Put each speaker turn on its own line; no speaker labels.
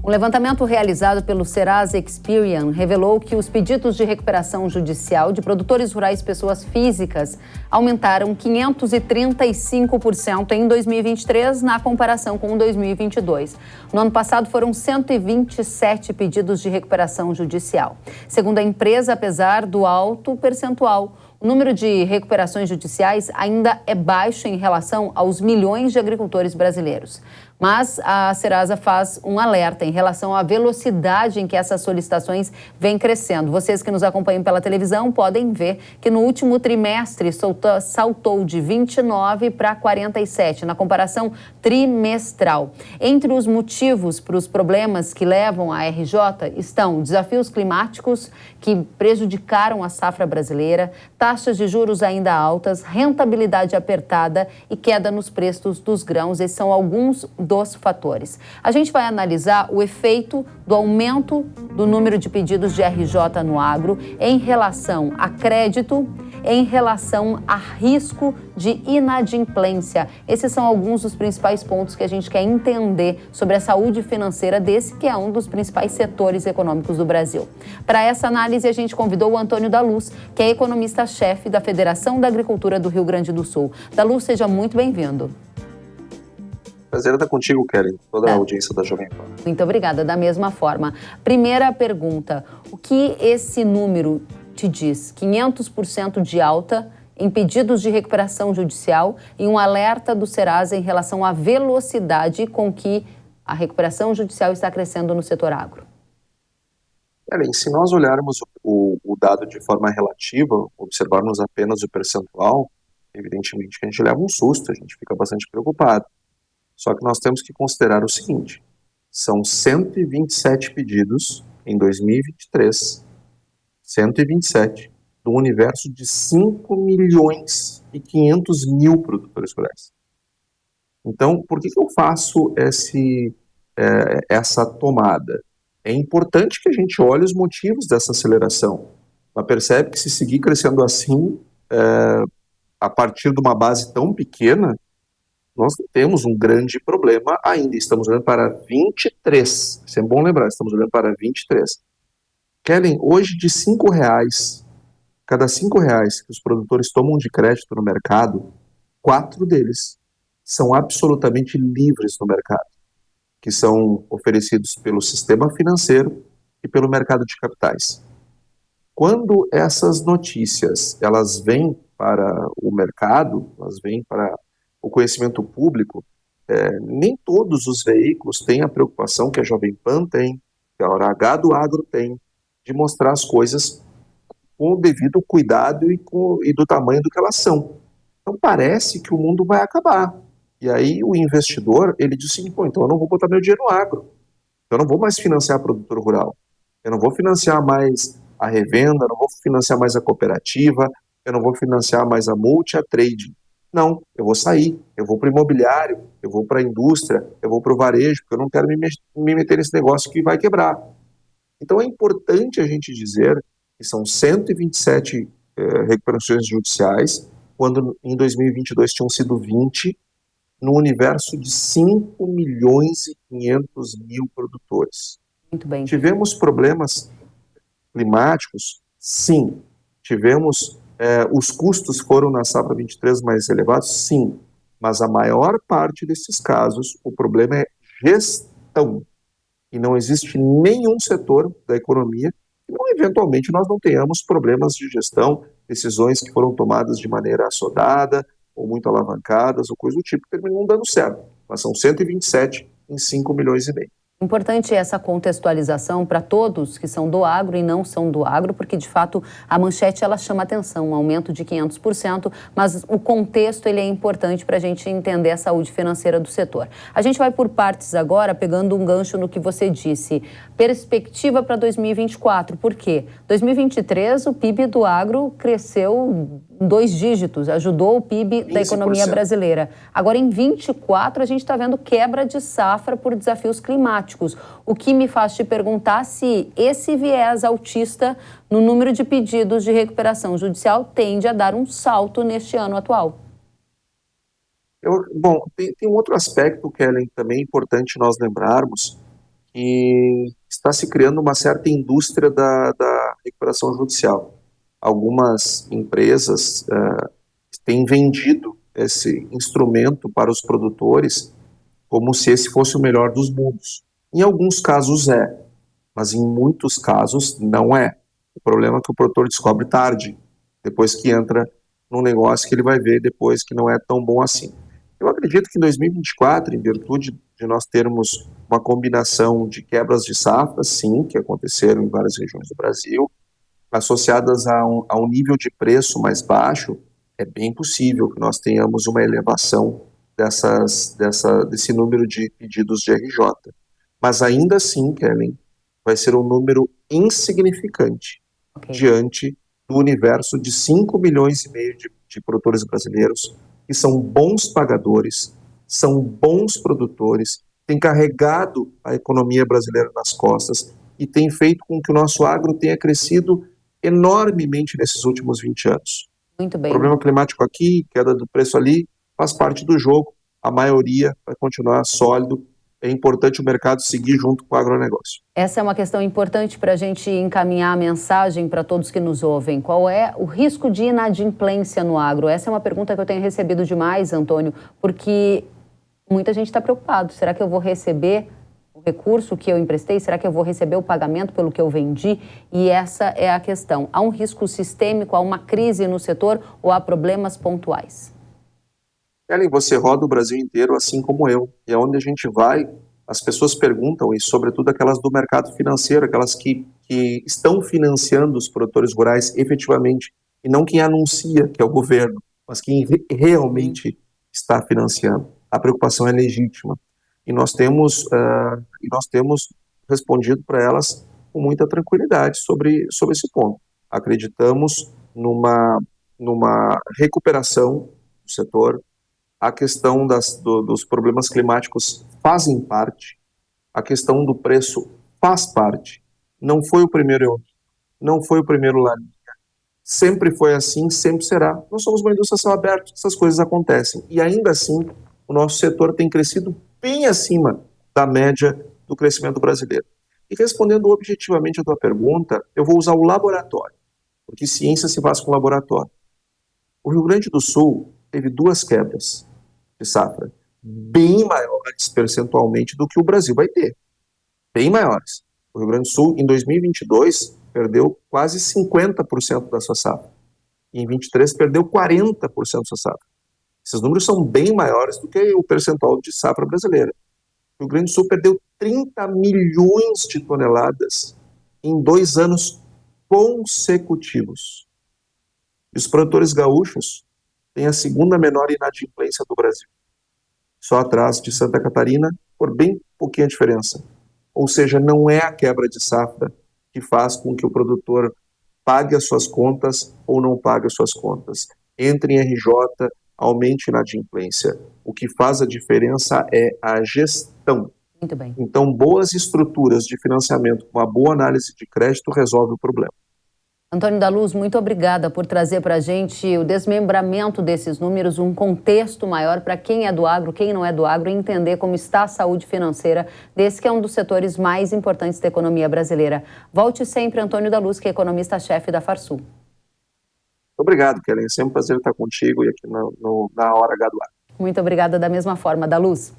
Um levantamento realizado pelo Serasa Experian revelou que os pedidos de recuperação judicial de produtores rurais pessoas físicas aumentaram 535% em 2023 na comparação com 2022. No ano passado foram 127 pedidos de recuperação judicial. Segundo a empresa, apesar do alto percentual, o número de recuperações judiciais ainda é baixo em relação aos milhões de agricultores brasileiros. Mas a Serasa faz um alerta em relação à velocidade em que essas solicitações vêm crescendo. Vocês que nos acompanham pela televisão podem ver que no último trimestre saltou de 29 para 47, na comparação trimestral. Entre os motivos para os problemas que levam à RJ estão desafios climáticos que prejudicaram a safra brasileira, taxas de juros ainda altas, rentabilidade apertada e queda nos preços dos grãos. Esses são alguns dos fatores. A gente vai analisar o efeito do aumento do número de pedidos de RJ no agro em relação a crédito, em relação a risco de inadimplência. Esses são alguns dos principais pontos que a gente quer entender sobre a saúde financeira desse que é um dos principais setores econômicos do Brasil. Para essa análise, a gente convidou o Antônio da Luz, que é economista-chefe da Federação da Agricultura do Rio Grande do Sul. Da Luz, seja muito bem-vindo.
Prazer estar contigo, Kellen, toda a audiência da Jovem Pan.
Muito obrigada, da mesma forma. Primeira pergunta, o que esse número te diz? 500% de alta em pedidos de recuperação judicial e um alerta do Serasa em relação à velocidade com que a recuperação judicial está crescendo no setor agro.
Kellen, se nós olharmos o dado de forma relativa, observarmos apenas o percentual, evidentemente que a gente leva um susto, a gente fica bastante preocupado. Só que nós temos que considerar o seguinte, são 127 pedidos em 2023, 127, do universo de 5 milhões e 500 mil produtores rurais. Então, por que eu faço essa tomada? É importante que a gente olhe os motivos dessa aceleração. Mas percebe que se seguir crescendo assim, a partir de uma base tão pequena, nós temos um grande problema ainda. Estamos olhando para 23. Isso é bom lembrar, estamos olhando para 23. Kellen, hoje de R$5, cada R$5 que os produtores tomam de crédito no mercado, 4 deles são absolutamente livres no mercado, que são oferecidos pelo sistema financeiro e pelo mercado de capitais. Quando essas notícias elas vêm para o mercado, elas vêm para o conhecimento público, nem todos os veículos têm a preocupação que a Jovem Pan tem, que a Hora H do Agro tem, de mostrar as coisas com o devido cuidado e do tamanho do que elas são. Então parece que o mundo vai acabar. E aí o investidor, ele diz assim, então eu não vou botar meu dinheiro no agro, eu não vou mais financiar produtor rural, eu não vou financiar mais a revenda, eu não vou financiar mais a cooperativa, eu não vou financiar mais a multi, a trade. Não, eu vou sair, eu vou para o imobiliário, eu vou para a indústria, eu vou para o varejo, porque eu não quero me meter nesse negócio que vai quebrar. Então é importante a gente dizer que são 127 recuperações judiciais, quando em 2022 tinham sido 20, no universo de 5 milhões e 500 mil produtores.
Muito bem.
Tivemos problemas climáticos? Sim. Tivemos... os custos foram na safra 23 mais elevados? Sim, mas a maior parte desses casos, o problema é gestão. E não existe nenhum setor da economia que eventualmente nós não tenhamos problemas de gestão, decisões que foram tomadas de maneira assodada, ou muito alavancadas, ou coisa do tipo, que terminam não dando certo. Mas são 127 em 5 milhões e meio.
Importante essa contextualização para todos que são do agro e não são do agro, porque de fato a manchete ela chama atenção, um aumento de 500%, mas o contexto ele é importante para a gente entender a saúde financeira do setor. A gente vai por partes agora, pegando um gancho no que você disse. Perspectiva para 2024, por quê? 2023 o PIB do agro cresceu 2 dígitos, ajudou o PIB 15%. Da economia brasileira. Agora em 24 a gente está vendo quebra de safra por desafios climáticos. O que me faz te perguntar se esse viés autista no número de pedidos de recuperação judicial tende a dar um salto neste ano atual.
Bom, tem um outro aspecto, Kellen, também importante nós lembrarmos, que está se criando uma certa indústria da recuperação judicial. Algumas empresas têm vendido esse instrumento para os produtores como se esse fosse o melhor dos mundos. Em alguns casos é, mas em muitos casos não é. O problema é que o produtor descobre tarde, depois que entra num negócio que ele vai ver depois que não é tão bom assim. Eu acredito que em 2024, em virtude de nós termos uma combinação de quebras de safra, sim, que aconteceram em várias regiões do Brasil, associadas a um nível de preço mais baixo, é bem possível que nós tenhamos uma elevação desse número de pedidos de RJ. Mas ainda assim, Kellen, vai ser um número insignificante diante do universo de 5 milhões e meio de produtores brasileiros que são bons pagadores, são bons produtores, têm carregado a economia brasileira nas costas e têm feito com que o nosso agro tenha crescido enormemente nesses últimos 20 anos.
Muito bem.
Problema climático aqui, queda do preço ali, faz parte do jogo, a maioria vai continuar sólido. É importante o mercado seguir junto com o agronegócio.
Essa é uma questão importante para a gente encaminhar a mensagem para todos que nos ouvem. Qual é o risco de inadimplência no agro? Essa é uma pergunta que eu tenho recebido demais, Antônio, porque muita gente está preocupado. Será que eu vou receber o recurso que eu emprestei? Será que eu vou receber o pagamento pelo que eu vendi? E essa é a questão. Há um risco sistêmico, há uma crise no setor ou há problemas pontuais?
Ellen, você roda o Brasil inteiro assim como eu. E aonde a gente vai, as pessoas perguntam, e sobretudo aquelas do mercado financeiro, aquelas que estão financiando os produtores rurais efetivamente, e não quem anuncia, que é o governo, mas quem realmente está financiando. A preocupação é legítima. E nós temos respondido para elas com muita tranquilidade sobre esse ponto. Acreditamos numa recuperação do setor. A questão dos problemas climáticos fazem parte, a questão do preço faz parte. Não foi o primeiro El Niño, não foi o primeiro La Niña. Sempre foi assim, sempre será. Nós somos uma indústria a céu aberto, essas coisas acontecem. E ainda assim, o nosso setor tem crescido bem acima da média do crescimento brasileiro. E respondendo objetivamente a tua pergunta, eu vou usar o laboratório, porque ciência se faz com laboratório. O Rio Grande do Sul teve 2 quebras de safra, bem maiores percentualmente do que o Brasil vai ter, bem maiores. O Rio Grande do Sul, em 2022, perdeu quase 50% da sua safra. E em 23 perdeu 40% da sua safra. Esses números são bem maiores do que o percentual de safra brasileira. O Rio Grande do Sul perdeu 30 milhões de toneladas em 2 anos consecutivos. E os produtores gaúchos têm a segunda menor inadimplência do Brasil, só atrás de Santa Catarina, por bem pouquinha diferença. Ou seja, não é a quebra de safra que faz com que o produtor pague as suas contas ou não pague as suas contas. Entre em RJ, aumente inadimplência. O que faz a diferença é a gestão.
Muito bem.
Então, boas estruturas de financiamento com uma boa análise de crédito resolve o problema.
Antônio da Luz, muito obrigada por trazer para a gente o desmembramento desses números, um contexto maior para quem é do agro, quem não é do agro, e entender como está a saúde financeira desse que é um dos setores mais importantes da economia brasileira. Volte sempre, Antônio da Luz, que é economista-chefe da Farsul.
Obrigado, Kellen. É sempre um prazer estar contigo e aqui na Hora H do Agro.
Muito obrigada da mesma forma, da Luz.